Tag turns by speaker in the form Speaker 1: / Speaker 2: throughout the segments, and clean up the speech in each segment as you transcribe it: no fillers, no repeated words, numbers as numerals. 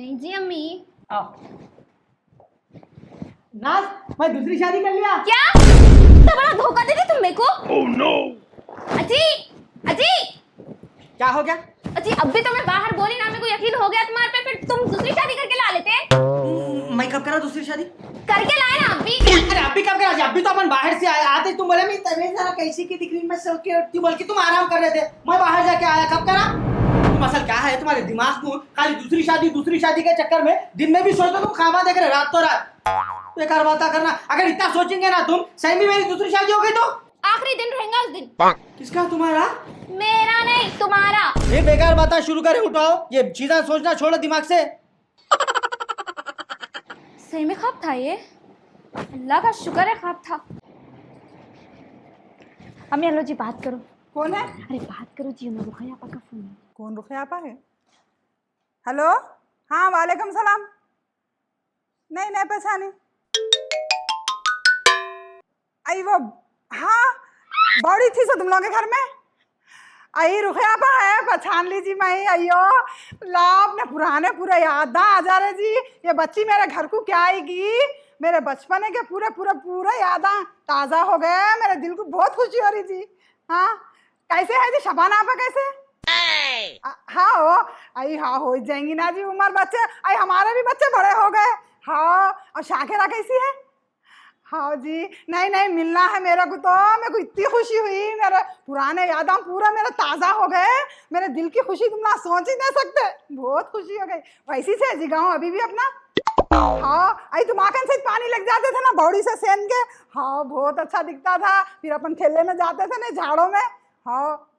Speaker 1: नहीं जी अम्मी।
Speaker 2: आओ। नाज, मैं दूसरी शादी कर लिया।
Speaker 1: क्या इतना बड़ा धोखा दे दी तुम मेरे को?
Speaker 3: Oh no!
Speaker 1: अजी अजी
Speaker 2: क्या हो गया?
Speaker 1: अजी अब भी तो मैं बाहर बोली ना, मेरे को यकीन हो गया तुम्हारे पे, फिर तुम दूसरी शादी करके ला लेते।
Speaker 2: मैं कब करा दूसरी शादी?
Speaker 1: करके लाए ना अभी।
Speaker 2: अरे अभी कब करा? अभी तो अपन बाहर से आए आते, तुम बोले मैं तमीज जरा कैसी की दिख रही, मैं सो के उठती, बल्कि तुम आराम कर रहे थे, मैं बाहर जाके आया। कब करा? तुम असल क्या है तुम्हारे दिमाग में? खाली दूसरी शादी के चक्कर में दिन में भी सोचो तुम, खामा देख रहे रात तो रात बेकार बातें करना। अगर इतना सोचेंगे ना तुम, सही में मेरी दूसरी शादी हो गई तो
Speaker 1: आखिरी दिन रहेगा उस दिन।
Speaker 2: किसका? तुम्हारा?
Speaker 1: मेरा नहीं तुम्हारा।
Speaker 2: ये बेकार बातें शुरू करे, उठाओ ये चीजें सोचना छोड़ो दिमाग से।
Speaker 1: सही में ख्वाब था ये, अल्लाह का शुक्र है ख्वाब था। अम्मी हेलो जी, बात करो।
Speaker 4: कौन है?
Speaker 1: अरे बात करो जी, मैं रुखैया आपा का फोन है।
Speaker 4: कौन रुखैया आपा है? हेलो, हाँ वालेकुम सलाम। नहीं पहचानी। आई वो, हाँ बड़ी थी सो तुम लोगों के घर में। आई रुखैया आपा है, पहचान लीजिए। मैं अयो ला अपने पुराने पूरे याद आ जा रहे जी। ये बच्ची मेरे घर को क्या आएगी, मेरे बचपने के पूरे याद ताज़ा हो गए। मेरे दिल को बहुत खुशी हो रही जी। हाँ कैसे है जी शबाना आपा? कैसे? हाँ हो आई, हाँ हो जाएंगी ना जी उम्र, बच्चे आई हमारे भी बच्चे बड़े हो गए। हाँ और शाकिरा कैसी है? हाँ जी नहीं मिलना है मेरे को, तो मेरे को इतनी खुशी हुई, मेरे पुराने यादां पूरा मेरे ताज़ा हो गए। मेरे दिल की खुशी तुम ना सोच ही नहीं सकते, बहुत खुशी हो गई। वैसी से जी गाँव अभी भी अपना। हाँ आई तुम आंखन से पानी लग जाते थे ना बौड़ी से सेन के। हाँ बहुत अच्छा दिखता था, फिर अपन खेलने में जाते थे ना झाड़ों में। हाँ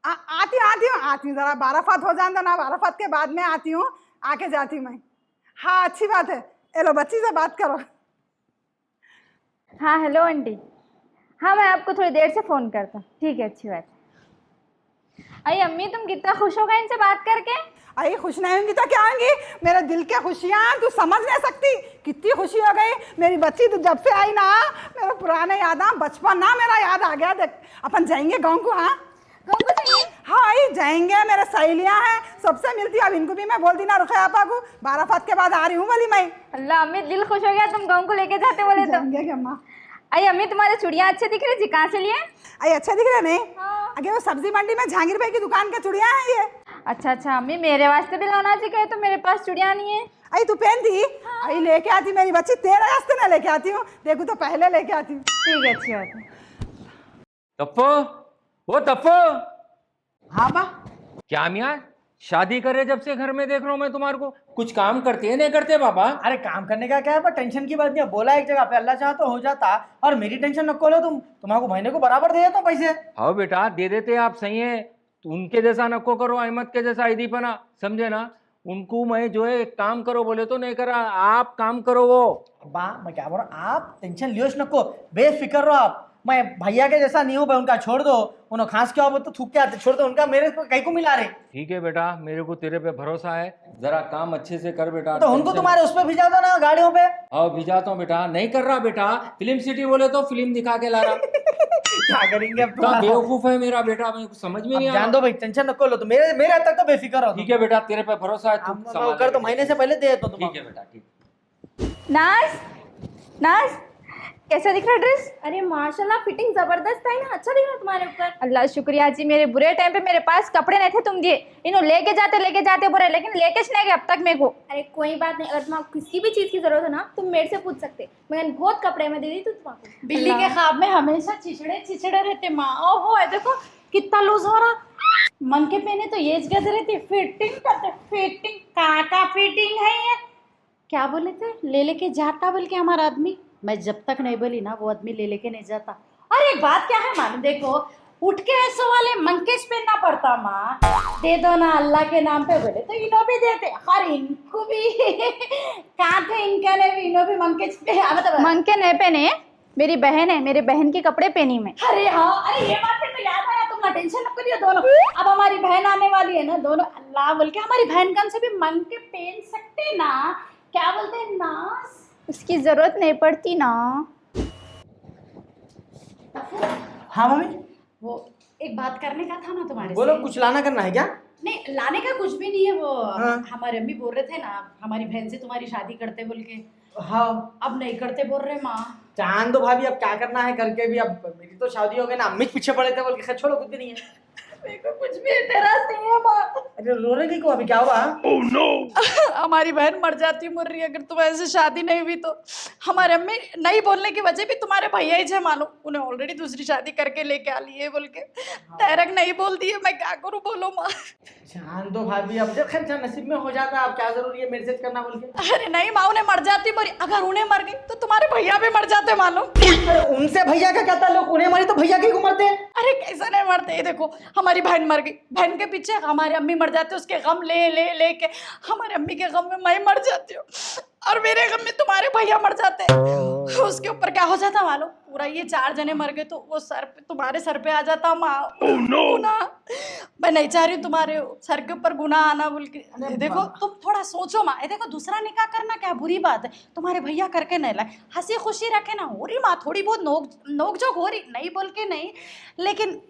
Speaker 4: आती हूँ ज़रा बाराफत हो जाता ना, बाराफत के बाद में आती हूँ, आके जाती हूँ मैं। हाँ अच्छी बात है, एलो बच्ची से बात करो।
Speaker 1: हाँ हेलो आंटी, हाँ मैं आपको थोड़ी देर से फ़ोन करता हूँ। ठीक है, अच्छी बात। अरे अम्मी तुम कितना खुश हो गए इनसे बात करके।
Speaker 4: आई खुश नहीं होंगी तो क्या होंगी, मेरे दिल के खुशियाँ तू समझ नहीं सकती, कितनी खुशी हो गई मेरी बच्ची। तो जब से आई ना मेरे पुराने याद बचपन ना मेरा याद आ गया। देख अपन जाएंगे गाँव को। हाँ
Speaker 1: गाँव को जाइए।
Speaker 4: हाँ आई जाएंगे, मेरे सहेलियाँ हैं सबसे मिलती। अब इनको भी मैं बोल दी ना रुखैया आपा को, बाराफत के बाद आ रही हूँ बोली मैं।
Speaker 1: अल्लाह अम्मी दिल खुश हो गया, तुम गाँव को लेके जाते बोले तो।
Speaker 4: जाएंगे अम्मा।
Speaker 1: अरे अम्मी तुम्हारे चूड़ियाँ अच्छे दिख रही जी, कहाँ से लिए?
Speaker 4: आई अच्छे दिख रहे नहीं?
Speaker 1: हाँ।
Speaker 4: आगे वो सब्जी मंडी में जहांगीर भाई की दुकान के चूड़ियाँ हैं ये।
Speaker 1: अच्छा अम्मी मेरे वास्ते भी लाना चाहिए, तो मेरे पास चूड़ियाँ नहीं है।
Speaker 4: आई तू पहन दी। हाँ। आई लेके आती मेरी बच्ची, तेरे रास्ते ना लेके आती हूँ, देखू तो पहले लेके आती हूँ।
Speaker 1: ठीक है, अच्छी बात है।
Speaker 5: तप्पो, वो तप्पो।
Speaker 2: हाँ बा
Speaker 5: क्या मियाँ, शादी करे जब से घर में देख रहा हूँ मैं तुम्हारे को, कुछ काम करते हैं नहीं करते बाबा?
Speaker 2: अरे काम करने का क्या है, पर टेंशन की बात नहीं है। बोला एक जगह पे, अल्लाह चाहा तो हो जाता। और मेरी टेंशन नको लो तुम, तुम्हारे महीने को बराबर दे देता हूँ पैसे।
Speaker 5: हाँ बेटा दे देते आप, सही है। तो उनके जैसा नको करो, अहमद के जैसा ईदीपना, समझे ना। उनको मैं जो है एक काम करो बोले तो नहीं करा, आप काम करो वो।
Speaker 2: बा मैं क्या बोल रहा हूँ, आप टेंशन लियो नको, बेफिक्र रहो आप। मैं भैया के जैसा नहीं हूँ भाई, उनका छोड़ दो। उन्होंने खांस के आओ तो थूक के आते, छोड़ दो उनका, मेरे को कहीं को मिला रहे।
Speaker 5: ठीक है बेटा, मेरे को तेरे पे भरोसा है, जरा काम अच्छे से कर बेटा।
Speaker 2: तो उनको तुम्हारे उस पर भिजा दो ना गाड़ियों पे।
Speaker 5: हाँ भिजाता हूँ बेटा, नहीं कर रहा बेटा। फिल्म सिटी बोले तो फिल्म दिखा के ला रहा।
Speaker 2: क्या करेंगे अब?
Speaker 5: तो बेवकूफ है मेरा बेटा, मेरे को समझ में नहीं आ
Speaker 2: जान दो भाई, टेंशन नको लो, तो मेरे हद तक तो बेफिक्र हो।
Speaker 5: ठीक है बेटा, तेरे पे भरोसा है, तू संभाल
Speaker 2: कर तो महीने से पहले दे तो तुम।
Speaker 5: ठीक है बेटा, ठीक।
Speaker 1: नाज कैसा दिख रहा ड्रेस?
Speaker 6: अरे माशाल्लाह फिटिंग जबरदस्त है ना, अच्छा दिख रहा है तुम्हारे ऊपर।
Speaker 1: अल्लाह शुक्रिया जी, मेरे बुरे टाइम पे मेरे पास कपड़े नहीं थे, तुम दिए। इन्हों लेके जाते बुरे, लेकिन लेके नहीं गए अब तक मेरे को।
Speaker 6: अरे कोई बात नहीं, अगर तुम्हारा किसी भी चीज़ की जरूरत है ना तुम मेरे से पूछ सकते। मैं बहुत कपड़े में दे दी तुम्हारे।
Speaker 7: बिल्ली के ख्वाब में हमेशा चिचड़े रहते माँ। ओहो है देखो कितना लूज हो रहा। मन के पहने तो ये गज रहती, फिटिंग करते, फिटिंग का फिटिंग है ये। क्या बोले थे, ले लेके जाता बोल के हमारा आदमी। मैं जब तक नहीं बोली ना वो आदमी ले लेके नहीं जाता। और एक बात क्या है मालूम, देखो उठ के ऐसो वाले मंकेश पहनना पड़ता माँ, दे दो ना अल्लाह के नाम पे बोले तो इनो भी देते। और इनको भी कहाँ थे इनके ने भी, इनो भी मंकेश पे मतलब
Speaker 1: मंके नहीं पहने, मेरी बहन है, मेरे बहन के कपड़े पहनी मैं।
Speaker 7: अरे हाँ, अरे ये बात फिर तो याद आया, तुम ना टेंशन मत करिए दोनों। अब हमारी बहन आने वाली है ना, दोनों अल्लाह बोल के हमारी बहन कन से भी मंके पहन सकते ना, क्या बोलते हैं नास,
Speaker 1: उसकी जरूरत नहीं पड़ती ना।
Speaker 2: हाँ मम्मी
Speaker 7: वो एक बात करने का था ना तुम्हारे
Speaker 2: बोलो,
Speaker 7: से।
Speaker 2: कुछ लाना करना है क्या?
Speaker 7: नहीं लाने का कुछ भी नहीं है वो।
Speaker 2: हाँ।
Speaker 7: हमारे अम्मी बोल रहे थे ना हमारी बहन से तुम्हारी शादी करते बोल के,
Speaker 2: हाँ
Speaker 7: अब नहीं करते बोल रहे माँ।
Speaker 2: चांद दो भाभी, अब क्या करना है करके भी, अब मेरी तो शादी हो गई ना, अम्मी पीछे पड़े थे बोल के, छोड़ो कुछ भी नहीं है।
Speaker 7: मेरे को कुछ भी एतराज नहीं है माँ।
Speaker 2: अरे रोने की क्यों, अभी क्या हुआ?
Speaker 7: हमारी बहन मर जाती मर रही है, अगर तुम्हारे से शादी नहीं हुई तो। हमारे अम्मी नहीं बोलने की वजह भी तुम्हारे भैया ही है मालूम, उन्हें ऑलरेडी दूसरी शादी करके लेके आ ली है बोल के डायरेक्ट नहीं बोल दिए। मैं क्या करूँ बोलो माँ।
Speaker 2: जान दो भाभी, अब जब खैर नसीब में हो जाता है, अब क्या जरूरी है मैसेज करना बोल के।
Speaker 7: अरे नहीं माँ, उन्हें मर जाती मरी, अगर उन्हें मर गई तो तुम्हारे भैया भी मर जाते मालूम।
Speaker 2: अरे उनसे भैया का क्या ताल्लुक, उन्हें मरी तो भैया की क्यों मरते?
Speaker 7: अरे कैसा नहीं मरते, ये देखो हमारी बहन मर गई, बहन के पीछे हमारे अम्मी मर जाते, उसके गम ले के हमारे अम्मी के गम में मैं मर जाती हूँ, और मेरे गम में तुम्हारे भैया मर जाते हैं। उसके ऊपर क्या हो जाता मालूम, पूरा ये 4 जने मर गए तो वो सर पे, तुम्हारे सर पे आ जाता माँ। गुनाह मैं नहीं चाह रही हूँ तुम्हारे सर के ऊपर गुनाह आना बोल के। देखो तुम थोड़ा सोचो माँ, ये देखो दूसरा निकाह करना क्या बुरी बात है, तुम्हारे भैया करके नहीं लाए, हंसी खुशी रखे ना, हो रही माँ थोड़ी बहुत नोक झोंक हो रही, नहीं बोल के नहीं, लेकिन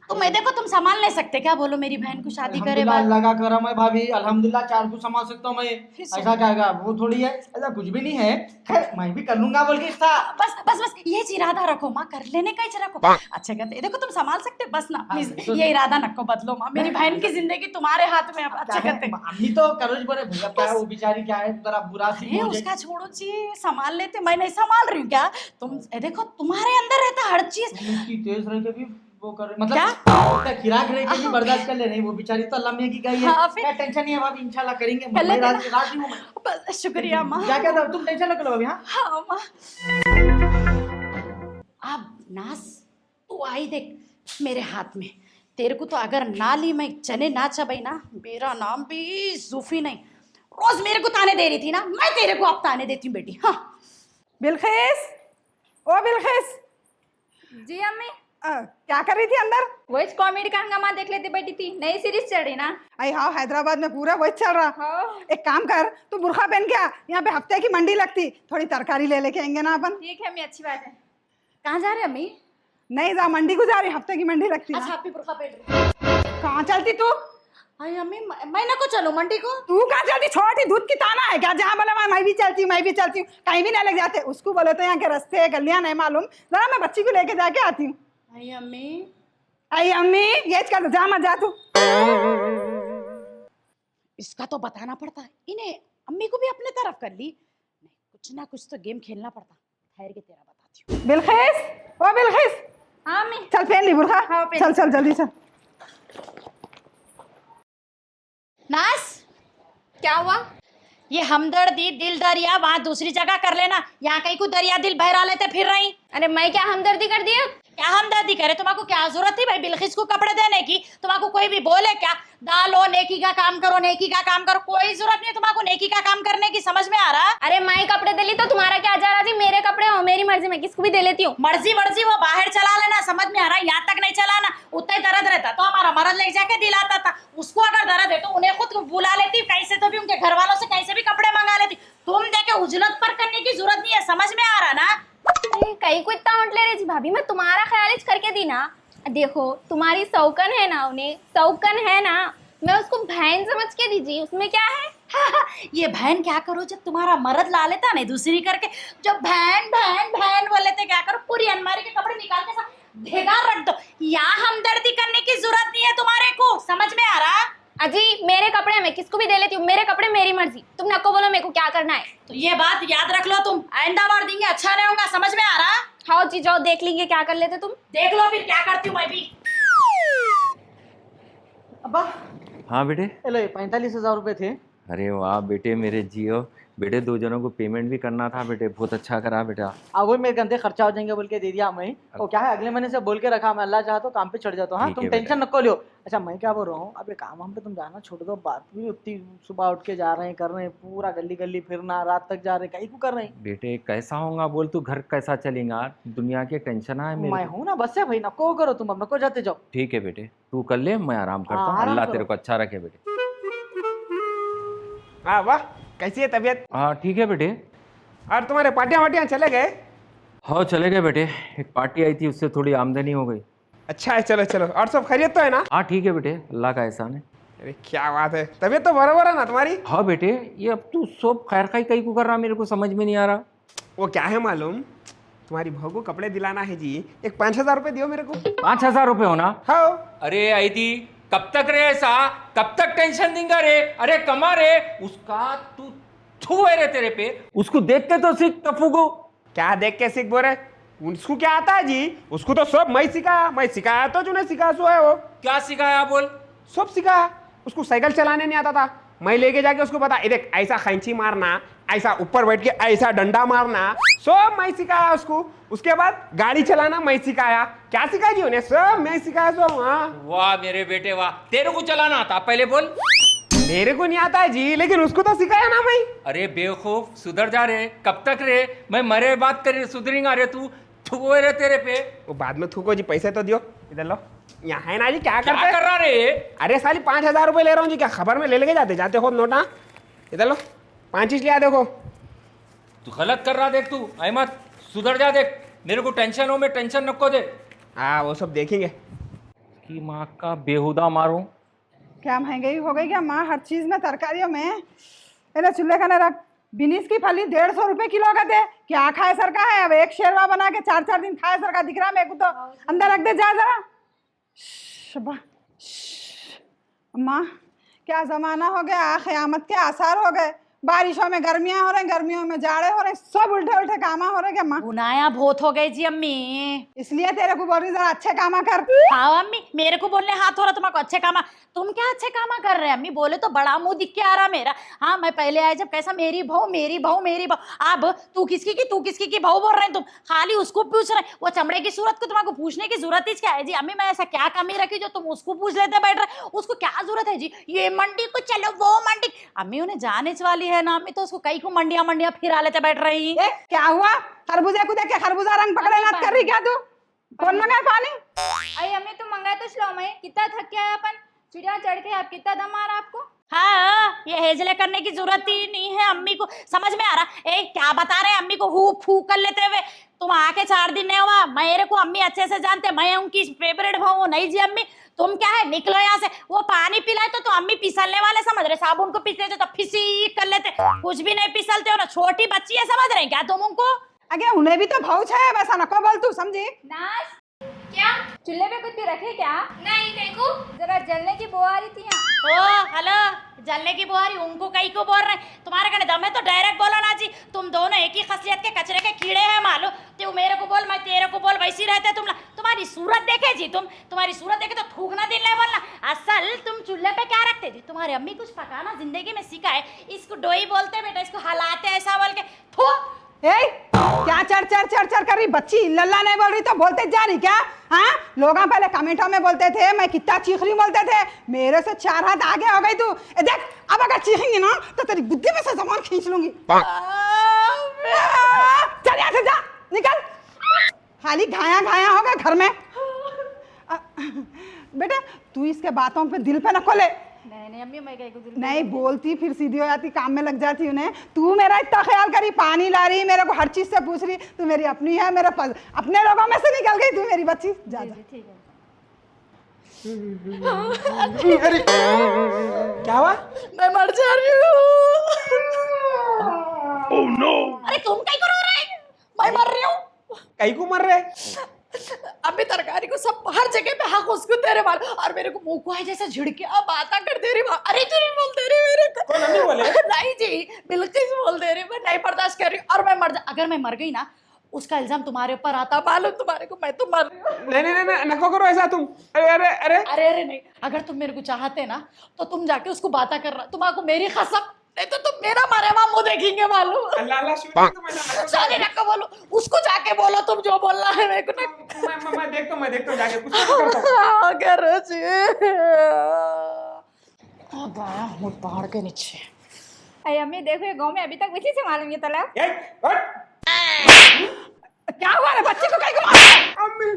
Speaker 7: तुम देखो तुम संभाल नहीं सकते क्या, बोलो मेरी बहन को शादी करे बाद।
Speaker 2: अल्लाह का करम है भाभी, अल्हम्दुलिल्लाह 4 को संभाल सकता हूँ मैं, ऐसा क्या है, वो थोड़ी है, ऐसा कुछ भी नहीं है, खैर मैं भी कर लूंगा बोल के इसका।
Speaker 7: बस बस बस ये इरादा रखो माँ, कर लेने का ही रखो। अच्छा कहते देखो तुम संभाल सकते, बस ना प्लीज ये इरादा नको बदलो माँ, मेरी बहन की जिंदगी तुम्हारे हाथ में। अच्छा कहते
Speaker 2: अम्मी तो करो बोले भैया, क्या है वो बेचारी, क्या है जरा बुरा सी हो जाए।
Speaker 7: उसका छोड़ो जी, संभाल लेते, मैं नहीं संभाल रही हूँ क्या, तुम देखो तुम्हारे अंदर रहता हर चीज।
Speaker 2: उसकी तेज रह के भी वो कर, मतलब खिराक रह के भी बर्दाश्त कर ले रही, वो बेचारी तो अल्लाह मियां की गई है।
Speaker 7: हाँ, फिर?
Speaker 2: क्या टेंशन नहीं है भाभी, इंशाल्लाह करेंगे,
Speaker 7: कर लेते
Speaker 2: मैं
Speaker 7: ना।
Speaker 2: राजी हूँ मैं।
Speaker 7: बस, शुक्रिया माँ।
Speaker 2: क्या कहता हूँ, तुम टेंशन न करो भाभी। हाँ
Speaker 7: हाँ माँ। अब नास तू आई देख मेरे हाथ में, तेरे को तो अगर ना ली मैं चने ना चबाई ना, मेरा नाम भी जूफी नहीं, रोज मेरे को ताने दे रही थी ना, मैं तेरे को अब ताने देती हूँ बेटी। हाँ
Speaker 4: बिलखिस, ओ बिलखिस,
Speaker 1: जी अम्मी।
Speaker 4: क्या कर रही थी अंदर?
Speaker 1: वही कॉमेडी का हंगामा देख लेती बैठी थी, नई सीरीज चल रही ना।
Speaker 4: आई हाँ, हैदराबाद में पूरा वही चल रहा।
Speaker 1: हाँ।
Speaker 4: एक काम कर, तू बुरखा पहन के आ, यहाँ पे हफ्ते की मंडी लगती, थोड़ी तरकारी ले लेके आएंगे ना अपन।
Speaker 1: ठीक है अम्मी, अच्छी बात है।
Speaker 7: कहाँ जा रहे अम्मी?
Speaker 4: नहीं जा, मंडी को जा रही, हफ्ते की मंडी लगती
Speaker 7: अच्छा
Speaker 4: ना।
Speaker 7: आप भी बुर्का पहन।
Speaker 4: कहाँ चलती तू?
Speaker 7: अरे अम्मी मैं ना को चलो मंडी को।
Speaker 4: तू कहाँ चलती, छोटी दूध की ताना है क्या, जहाँ बोला मैं भी चलती हूँ, मैं भी चलती हूँ, कहीं भी नहीं लग जाते। उसको बोले तो यहाँ के रास्ते गलियाँ नहीं मालूम, जरा मैं बच्ची को लेके जाके आती हूँ।
Speaker 7: अरे अम्मी,
Speaker 4: आई अम्मी, ये कर, जा मत जा तू।
Speaker 7: इसका तो बताना पड़ता है इन्हें, अम्मी को भी अपने तरफ कर ली, नहीं कुछ ना कुछ तो गेम खेलना पड़ता, ठहर के तेरा बताती हूँ।
Speaker 4: बिलखिस, ओ बिलखिस,
Speaker 1: हाँ अम्मी।
Speaker 4: चल पहन ली बुरखा।
Speaker 1: हाँ, पहन
Speaker 4: चल चल जल्दी चल।
Speaker 7: नास
Speaker 1: क्या हुआ?
Speaker 7: ये हमदर्दी दिल दरिया वहाँ दूसरी जगह कर लेना, यहाँ कहीं को दरिया दिल बहरा लेते फिर रही।
Speaker 1: अरे मैं क्या हमदर्दी कर दिया?
Speaker 7: क्या हमदर्दी करे, तुम्हारे क्या जरूरत थी भाई बिलखिस को कपड़े देने की, तुम्हारे कोई भी बोले क्या, डालो नेकी का काम करो, नेकी का काम करो, कोई जरूरत नहीं है तुम्हारे नेकी का काम करने की, समझ में आ रहा?
Speaker 1: अरे मैं कपड़े दे ली तो तुम्हारा क्या जा रहा थी, मेरे कपड़े हो, मेरी मर्जी, मैं किसको भी दे लेती हूँ।
Speaker 7: मर्जी मर्जी वो बाहर चला लेना, समझ में आ रहा है, यहाँ तक नहीं चलाना, उतना ही दर्द रहता तो हमारा मर्द ले जाके दिलाता था, उसको अगर दर्द है तो उन्हें खुद बुला लेती, कैसे तो भी उनके घर वालों से कैसे भी कपड़े मंगा लेती, तुम देखे उजलत पर करने की जरूरत नहीं है, समझ में आ रहा ना?
Speaker 1: कहीं को इतना हौंट ले रही थी भाभी, मैं तुम्हारा ख्याल ही करके दी ना। देखो तुम्हारी सौकन है ना, उन्हें सौकन है ना, मैं उसको बहन समझ के दीजिए, उसमें क्या है।
Speaker 7: ये बहन क्या करो, जब तुम्हारा मर्द ला लेता नहीं दूसरी करके, जब बहन बहन बहन बोले थे क्या करो, पूरी अलमारी के कपड़े निकाल के साथ भेगा रख दो, यहाँ हमदर्दी करने की जरूरत नहीं है तुम्हारे को, समझ में आ रहा?
Speaker 1: अजी मेरे कपड़े मैं किसको भी दे लेती हूँ, मेरे कपड़े मेरी मर्जी, तुम नको बोलो मेरे को क्या करना है।
Speaker 7: तो ये बात याद रख लो, तुम आइंदा बार देंगे अच्छा नहीं होगा, समझ में आ रहा?
Speaker 1: हाँ जी जाओ देख लीजिए क्या कर लेते तुम।
Speaker 7: देख लो फिर क्या करती हूँ मैं भी।
Speaker 2: अब्बा,
Speaker 5: हाँ बेटे।
Speaker 2: हेलो, 45,000 रुपए थे।
Speaker 5: अरे वाह बेटे मेरे जियो बेटे, 2 जनों को पेमेंट भी करना था बेटे, बहुत अच्छा करा बेटा।
Speaker 2: वही मेरे गंदे खर्चा हो जाएंगे बोल के दे दिया मैं, और क्या है अगले महीने से बोल के रखा, मैं अल्लाह चाहा तो काम पे चढ़ जाता हूँ। हाँ
Speaker 5: ठीक
Speaker 2: तुम
Speaker 5: है
Speaker 2: टेंशन नको लियो। अच्छा मैं क्या बोल रहा हूँ, अब ये काम हम पे तुम जाना छोड़ दो, बात भी उतनी सुबह उठ के जा रहे हैं, कर रहे हैं, पूरा गली गली फिरना, रात तक जा रहे हैं, कहीं को कर रहे हैं।
Speaker 5: बेटे कैसा होगा बोल, तू घर कैसा चलेगा, दुनिया के टेंशन है मेरे
Speaker 2: मैं
Speaker 5: को।
Speaker 2: हूँ ना, बस है भाई, नको करो तुम, अब नको जाते जाओ।
Speaker 5: ठीक है बेटे, तू कर ले, मैं आराम करता
Speaker 2: हाँ,
Speaker 5: हूँ,
Speaker 2: आराम
Speaker 5: अल्लाह
Speaker 2: करो।
Speaker 5: तेरे को अच्छा रखे बेटे।
Speaker 3: हाँ वाह, कैसी है तबीयत?
Speaker 5: हाँ ठीक है बेटे।
Speaker 3: और तुम्हारे पार्टियाँ वाटियाँ चले गए?
Speaker 5: हाँ चले गए बेटे, एक पार्टी आई थी उससे थोड़ी आमदनी हो गई।
Speaker 3: अच्छा है, चलो चलो। और सब खैरियत तो है ना?
Speaker 5: हाँ ठीक है बेटे, अल्लाह का एहसान है।
Speaker 3: अरे क्या बात है, तबीयत तो बराबर है ना तुम्हारी?
Speaker 5: हाँ बेटे, ये अब तू सब खैर खाई कहीं को कर रहा, मेरे को समझ में नहीं आ रहा।
Speaker 3: वो क्या है मालूम, तुम्हारी बहू को कपड़े दिलाना है जी, एक 5,000 रुपये दियो मेरे को।
Speaker 5: 5,000 रुपये होना?
Speaker 3: हाँ।
Speaker 5: अरे आईदी, कब तक रे ऐसा, कब तक टेंशन देंगे रे? अरे कमा रे उसका, तू छू है रे तेरे पे, उसको देख के तो सीख टप्पू को।
Speaker 3: क्या देख के सीख बोले? उसको क्या आता है जी? उसको तो सब मैं सिखाया तो जो नहीं सिखाया सो है वो।
Speaker 5: क्या सिखाया बोल?
Speaker 3: सब सिखाया। उसको साइकिल चलाने नहीं आता था, मैं लेके जाके उसको बता, ये देख ऐसा खैंची मारना, ऐसा ऊपर बैठ के ऐसा डंडा मारना, सब मैं सिखाया उसको। उसके बाद गाड़ी चलाना मैं सिखाया। क्या सिखाया जी उन्हें? सब मैं सिखाया सब। हाँ।
Speaker 5: वाह मेरे बेटे वाह, तेरे को चलाना आता पहले बोल।
Speaker 3: मेरे को नहीं आता है जी, लेकिन उसको तो सिखाया ना मैं।
Speaker 5: अरे बेवकूफ, सुधर जा रे, कब तक रे? मैं मरे बात कर सुधरेगा रे तू? थूको रे तेरे पे।
Speaker 3: वो बाद में थूको जी, पैसे तो दियो। इधर लो, यहाँ है ना जी। क्या
Speaker 5: क्या
Speaker 3: करते
Speaker 5: कर रहा रे?
Speaker 3: अरे साली 5,000 रुपये ले रहा हूँ जी, क्या खबर में ले लेके जाते हो नोटा? इधर लो, 5 चीज लिया देखो।
Speaker 5: तू गलत कर रहा, देख तू अहमद, सुधर जा देख, मेरे को टेंशन हो, मैं टेंशन नको दे।
Speaker 3: हाँ वो सब देखेंगे।
Speaker 5: कि माँ का बेहुदा मारूं।
Speaker 4: क्या महंगाई हो गई क्या माँ, हर चीज में, तरकारियों में। पहले चूल्हे खाने रख, बिनीस की फली 150 रुपए किलो का दे। क्या खाए सर का है? अब एक शेरवा बना के 4-4 दिन खाए सर का दिख रहा मेरे को तो। अंदर रख दे, जा जरा। अम्मा, क्या जमाना हो गया, क़यामत के आसार हो गए। बारिशों में गर्मियां हो रही, गर्मियों में जाड़े हो रहे, सब उल्टे उल्टे कामा हो रहे क्या माँ?
Speaker 7: बुनाया बहुत हो गई जी अम्मी।
Speaker 4: इसलिए तेरे को बोल रही जरा अच्छे कामा कर।
Speaker 7: हाँ अम्मी, मेरे को बोलने हाथ हो रहा तुम्हारे को अच्छे कामा। तुम क्या अच्छे कामा कर रहे हैं अम्मी? बोले तो बड़ा मुंह दिख के आ रहा मेरा। हाँ मैं पहले आए जब कैसा मेरी बहू मेरी बहू मेरी बहू, अब तू किसकी की बहू बोल रहे हैं तुम? खाली उसको पूछ रहे हैं। वो चमड़े की सूरत को तुम्हारे पूछने की जरूरत ही क्या है जी? अम्मी मैं ऐसा क्या कमी रखी जो तुम उसको पूछ लेते बैठ रहे? उसको क्या जरूरत है जी? ये मंडी को चलो, वो मंडी। अम्मी उन्हें जाने वाली है ना अम्मी, तो उसको कई को मंडिया फिरा लेते बैठ रही।
Speaker 4: क्या हुआ? खरबूजा को देख के खरबूजा रंग पकड़े मत कर रही क्या तू? कौन मंगाए पानी?
Speaker 6: अरे अम्मी तुम मंगाए तो चलो, मैं कितना थक गया है अपन, चिड़िया चढ़ के आप कितना दम आ रहा आपको?
Speaker 7: हाँ ये हेजले करने की जरूरत ही नहीं है अम्मी को, समझ में आ रहा। ए क्या बता रहे हैं अम्मी को हु फू कर लेते हुए? तुम आके 4 दिन नहीं हुआ, मेरे को अम्मी अच्छे से जानते, मैं उनकी फेवरेट बहू नहीं जी अम्मी। तुम क्या है, निकलो यहाँ से। वो पानी पिलाए तो अम्मी पिसलने वाले समझ रहे, साबुन को पीसते तो फिसी कर लेते, कुछ भी नहीं पिसलते हो ना, छोटी बच्ची है समझ रहे क्या तुम उनको?
Speaker 4: अगे उन्हें भी तो भाव है, वैसा नको बोल तू, समझी?
Speaker 6: नाश क्या चूल्हे पे कुछ भी रखे क्या? नहीं देखो, जरा जलने की बो आ रही थी यहाँ।
Speaker 7: ओ हेलो, जलने की बुहारी उनको कई को बोल रहे हैं? तुम्हारे कहने दम है तो डायरेक्ट बोलो ना जी। तुम दोनों एक ही खसलियत के कचरे के कीड़े हैं मालूम। तू मेरे को बोल, मैं तेरे को बोल, वैसी रहते तुम। तुम्हारी सूरत देखे जी, तुम्हारी सूरत देखे तो थूकना दिल नहीं बोलना। असल तुम चूल्हे पे क्या रखते जी? तुम्हारी अम्मी कुछ पकाना जिंदगी में सीखा है, इसको डोई बोलते बेटा, इसको हलाते ऐसा बोल के। थू
Speaker 4: ए क्या चढ़ कर रही बच्ची? लल्ला नहीं बोल रही तो बोलते जा रही क्या? हाँ लोग पहले कमेंटों में बोलते थे मैं कितना चीख रही बोलते थे, मेरे से 4 हाथ आगे हो गई तू। देख अब अगर चीखेंगी ना तो तेरी बुद्धि में से जबान खींच लूंगी। चल यहाँ से जा, निकल। खाली घाया घाया होगा घर में। बेटा तू इसके बातों पे दिल पे न खोले।
Speaker 6: नहीं अम्मी, मैं कहीं को दिल
Speaker 4: नहीं बोलती फिर सीधी हो जाती, काम में लग जाती उन्हें। तू मेरा इतना ख्याल करी, पानी ला रही, मेरे को हर चीज से पूछ रही, तू मेरी अपनी है, मेरे पास अपने लोगों में से निकल गई तू मेरी बच्ची। जा जा।
Speaker 6: ठीक है।
Speaker 3: अरे क्या हुआ?
Speaker 7: मैं मर जा रही हूँ। अरे तुम कहीं को रो रहे हैं? मैं मर रही हूँ।
Speaker 3: कहीं को मर रहे?
Speaker 7: अम्मी तरकारी को सब हर जगह पे हक उसको तेरे मार, और मेरे को मुंह को है जैसे झिड़कियां बाता कर दे रही। अरे तू नहीं बोल दे रही मेरे को?
Speaker 3: कौन अम्मी बोले?
Speaker 7: नहीं जी बिल्कुल बोल दे रही, मैं नहीं बर्दाश्त कर रही और मैं मर जा। अगर मैं मर गई ना उसका इल्जाम तुम्हारे ऊपर आता, मालूम तुम्हारे को, मैं तो मर रही हूँ।
Speaker 3: नहीं नको करो ऐसा तुम। अरे अरे अरे
Speaker 7: अरे अरे नहीं, अगर तुम मेरे को चाहते ना तो तुम जाके उसको बाता कर रहा, तुम्हारे को मेरी कसम, नहीं तो तुम मेरा मारे वहां मुंह देखेंगे मालूम।
Speaker 3: अल्लाह अल्लाह शुक्र तो मैं
Speaker 7: चले ना बोलो, उसको जाके बोलो तुम जो बोलना है मेरे को ना।
Speaker 3: मैं देखता हूं जाके कुछ करता हूं।
Speaker 7: करो जी। अब आया हूँ पहाड़ के नीचे।
Speaker 6: अरे अम्मी देखो, ये गांव में अभी तक उसी से मालूम ये तालाब।
Speaker 3: ए हट।
Speaker 4: क्या हुआ रे बच्ची को कहीं को मारा?
Speaker 3: अम्मी